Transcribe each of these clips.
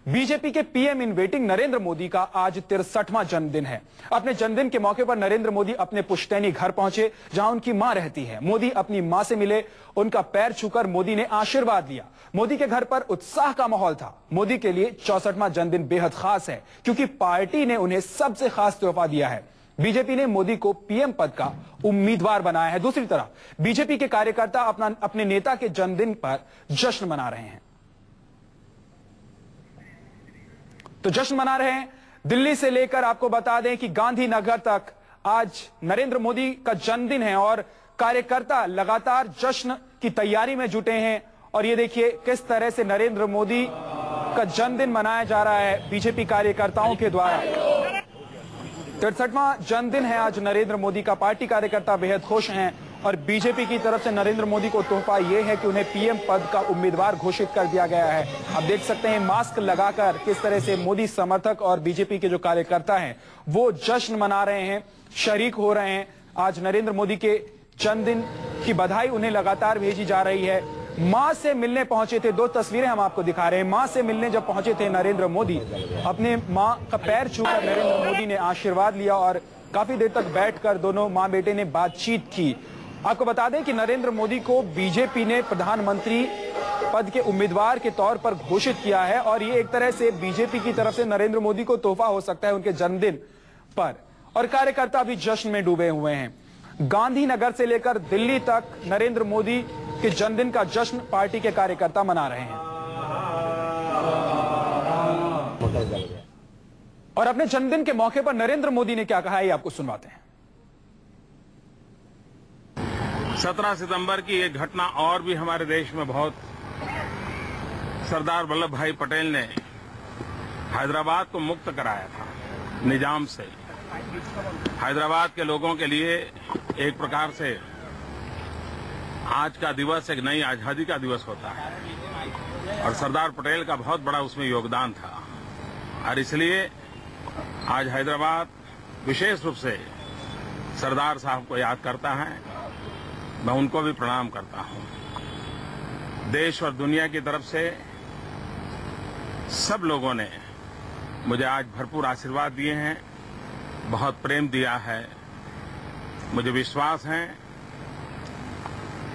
BJP के PM in waiting Narendra Modi का आज 63वां जन्मदिन है। अपने जन्मदिन के मौके पर नरेंद्र मोदी अपने पुश्तैनी घर पहुंचे, जहां उनकी मां रहती है। मोदी अपनी मां से मिले, उनका पैर छूकर मोदी ने आशीर्वाद लिया। मोदी के घर पर उत्साह का माहौल था। मोदी के लिए 64वां जन्मदिन बेहद खास है, क्योंकि पार्टी ने उन्हें सबसे खास तोहफा दिया है। बीजेपी ने मोदी को पीएम पद का उम्मीदवार बनाया है। दूसरी तरफ बीजेपी के कार्यकर्ता अपने नेता के जन्मदिन पर जश्न मना रहे हैं। तो जश्न मना रहे हैं। दिल्ली से लेकर आपको बता दें कि गांधीनगर तक आज नरेंद्र मोदी का जन्मदिन है और कार्यकर्ता लगातार जश्न की तैयारी में जुटे हैं। और ये देखिए किस तरह से नरेंद्र मोदी का जन्मदिन मनाया जा रहा है बीजेपी कार्यकर्ताओं के द्वारा। 63वां जन्मदिन है आज नरेंद्र मोदी का। पार्टी कार्यकर्ता बेहद खुश हैं और बीजेपी की तरफ से नरेंद्र मोदी को तोहफा यह है कि उन्हें पीएम पद का उम्मीदवार घोषित कर दिया गया है। आप देख सकते हैं मास्क लगाकर किस तरह से मोदी समर्थक और बीजेपी के जो कार्यकर्ता हैं वो जश्न मना रहे हैं, शरीक हो रहे हैं। आज नरेंद्र मोदी के जन्मदिन की बधाई उन्हें लगातार भेजी जा रही है। मां से मिलने पहुंचे थे, दो तस्वीरें हम आपको दिखा रहे हैं। मां से मिलने जब पहुंचे थे नरेंद्र मोदी, अपने मां का पैर छूकर नरेंद्र मोदी ने आशीर्वाद लिया और काफी देर तक बैठकर दोनों मां बेटे ने बातचीत की। आपको बता दें कि नरेंद्र मोदी को बीजेपी ने प्रधानमंत्री पद के उम्मीदवार के तौर पर घोषित किया है और ये एक तरह से बीजेपी की तरफ से नरेंद्र मोदी को तोहफा हो सकता है उनके जन्मदिन पर। और कार्यकर्ता भी जश्न में डूबे हुए हैं। गांधीनगर से लेकर दिल्ली तक नरेंद्र मोदी के जन्मदिन का जश्न पार्टी के कार्यकर्ता मना रहे हैं। और अपने जन्मदिन के मौके पर नरेंद्र मोदी ने क्या कहा है, ये आपको सुनवाते हैं। 17 सितंबर की एक घटना और भी हमारे देश में बहुत, सरदार वल्लभ भाई पटेल ने हैदराबाद को मुक्त कराया था निजाम से। हैदराबाद के लोगों के लिए एक प्रकार से आज का दिवस एक नई आजादी का दिवस होता है और सरदार पटेल का बहुत बड़ा उसमें योगदान था और इसलिए आज हैदराबाद विशेष रूप से सरदार साहब को याद करता है। मैं उनको भी प्रणाम करता हूं। देश और दुनिया की तरफ से सब लोगों ने मुझे आज भरपूर आशीर्वाद दिए हैं, बहुत प्रेम दिया है। मुझे विश्वास है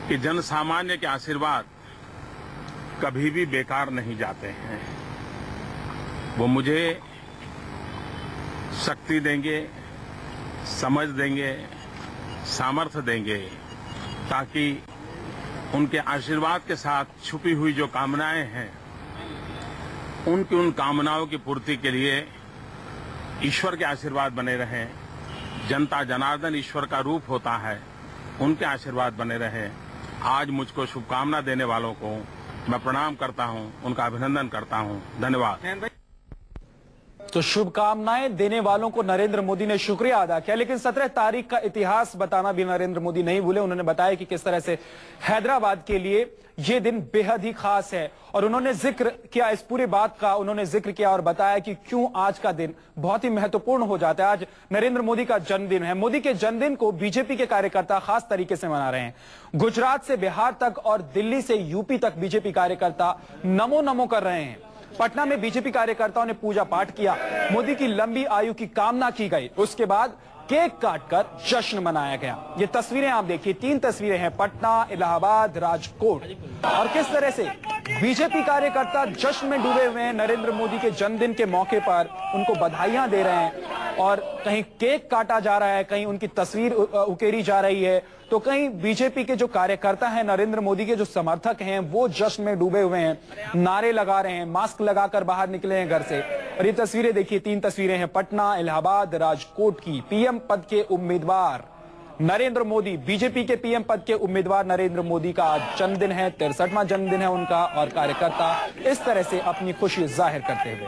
कि जन सामान्य के आशीर्वाद कभी भी बेकार नहीं जाते हैं। वो मुझे शक्ति देंगे, समझ देंगे, सामर्थ्य देंगे ताकि उनके आशीर्वाद के साथ छुपी हुई जो कामनाएं हैं उनकी उन कामनाओं की पूर्ति के लिए ईश्वर के आशीर्वाद बने रहें। जनता जनार्दन ईश्वर का रूप होता है, उनके आशीर्वाद बने रहें। आज मुझको शुभकामना देने वालों को मैं प्रणाम करता हूं, उनका अभिनंदन करता हूं। धन्यवाद। तो शुभकामनाएं देने वालों को नरेंद्र मोदी ने शुक्रिया अदा किया, लेकिन 17 तारीख का इतिहास बताना भी नरेंद्र मोदी नहीं भूले। उन्होंने बताया कि किस तरह से हैदराबाद के लिए ये दिन बेहद ही खास है और उन्होंने जिक्र किया इस पूरी बात का। उन्होंने जिक्र किया और बताया कि क्यों आज का दिन बहुत ही महत्वपूर्ण हो जाता है। आज नरेंद्र मोदी का जन्मदिन है। मोदी के जन्मदिन को बीजेपी के कार्यकर्ता खास तरीके से मना रहे हैं। गुजरात से बिहार तक और दिल्ली से यूपी तक बीजेपी कार्यकर्ता नमो नमो कर रहे हैं। पटना में बीजेपी कार्यकर्ताओं ने पूजा पाठ किया, मोदी की लंबी आयु की कामना की गई। उसके बाद केक काटकर जश्न मनाया गया। ये तस्वीरें आप देखिए, 3 तस्वीरें हैं, पटना, इलाहाबाद, राजकोट। और किस तरह से बीजेपी कार्यकर्ता जश्न में डूबे हुए हैं। नरेंद्र मोदी के जन्मदिन के मौके पर उनको बधाइयां दे रहे हैं और कहीं केक काटा जा रहा है, कहीं उनकी तस्वीर उकेरी जा रही है, तो कहीं बीजेपी के जो कार्यकर्ता हैं, नरेंद्र मोदी के जो समर्थक हैं, वो जश्न में डूबे हुए हैं, नारे लगा रहे हैं, मास्क लगाकर बाहर निकले हैं घर से। और ये तस्वीरें देखिए, 3 तस्वीरें हैं पटना, इलाहाबाद, राजकोट की। पीएम पद के उम्मीदवार नरेंद्र मोदी, बीजेपी के पीएम पद के उम्मीदवार नरेंद्र मोदी का आज जन्मदिन है, 63वां जन्मदिन है उनका। और कार्यकर्ता इस तरह से अपनी खुशी जाहिर करते हुए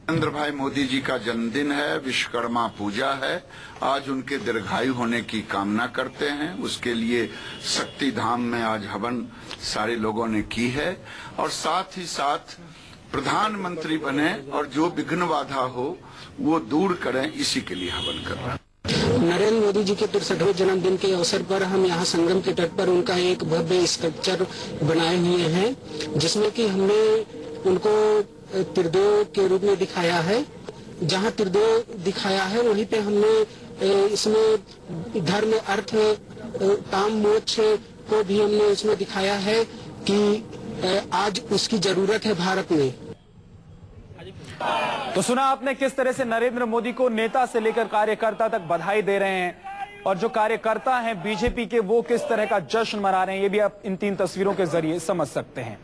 नरेंद्र भाई मोदी जी का जन्मदिन है, विश्वकर्मा पूजा है। आज उनके दीर्घायु होने की कामना करते हैं। उसके लिए शक्ति धाम में आज हवन सारे लोगों ने की है और साथ ही साथ प्रधानमंत्री बने और जो विघ्न बाधा हो वो दूर करें, इसी के लिए हवन कर रहे हैं। नरेंद्र मोदी जी के 63वें जन्मदिन के अवसर पर हम यहाँ संगम के तट पर उनका एक भव्य स्कल्पचर बनाए हुए हैं, जिसमें कि हमने उनको त्रिदेव के रूप में दिखाया है। जहाँ त्रिदेव दिखाया है वहीं पे हमने इसमें धर्म, अर्थ, काम, मोक्ष को भी हमने इसमें दिखाया है कि आज उसकी जरूरत है भारत में। तो सुना आपने किस तरह से नरेंद्र मोदी को नेता से लेकर कार्यकर्ता तक बधाई दे रहे हैं, और जो कार्यकर्ता हैं बीजेपी के वो किस तरह का जश्न मना रहे हैं, ये भी आप इन 3 तस्वीरों के जरिए समझ सकते हैं।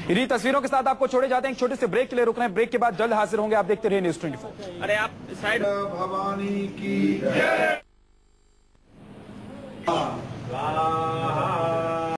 इन्हीं तस्वीरों के साथ आपको छोड़े जाते हैं, एक छोटे से ब्रेक के लिए रुक रहे हैं। ब्रेक के बाद जल्द हाजिर होंगे, आप देखते रहिए न्यूज़ 24। अरे आप साइड भवानी की